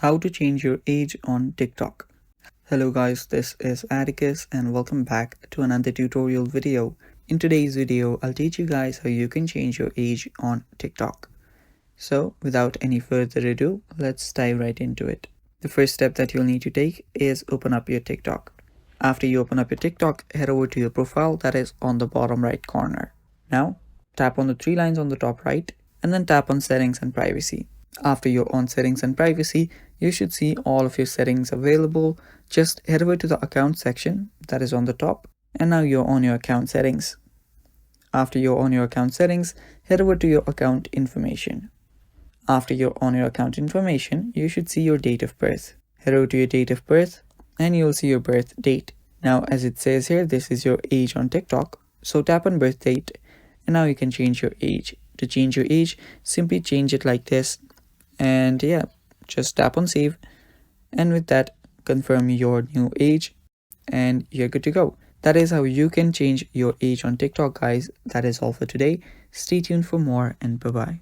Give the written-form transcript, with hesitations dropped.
How to change your age on TikTok. Hello guys, this is Atticus and welcome back to another tutorial video. In today's video, I'll teach you guys how you can change your age on TikTok. So without any further ado, let's dive right into it. The first step that you'll need to take is open up your TikTok. After you open up your TikTok, head over to your profile that is on the bottom right corner. Now, tap on the three lines on the top right and then tap on settings and privacy. After you're on settings and privacy, you should see all of your settings available. Just head over to the account section that is on the top, and now you're on your account settings. After you're on your account settings, head over to your account information. After you're on your account information, you should see your date of birth. Head over to your date of birth and you'll see your birth date. Now, as it says here, this is your age on TikTok. So tap on birth date and now you can change your age. To change your age, simply change it like this. And yeah, just tap on save, and with that, confirm your new age and you're good to go. That is how you can change your age on TikTok, guys. That is all for today. Stay tuned for more, and bye bye.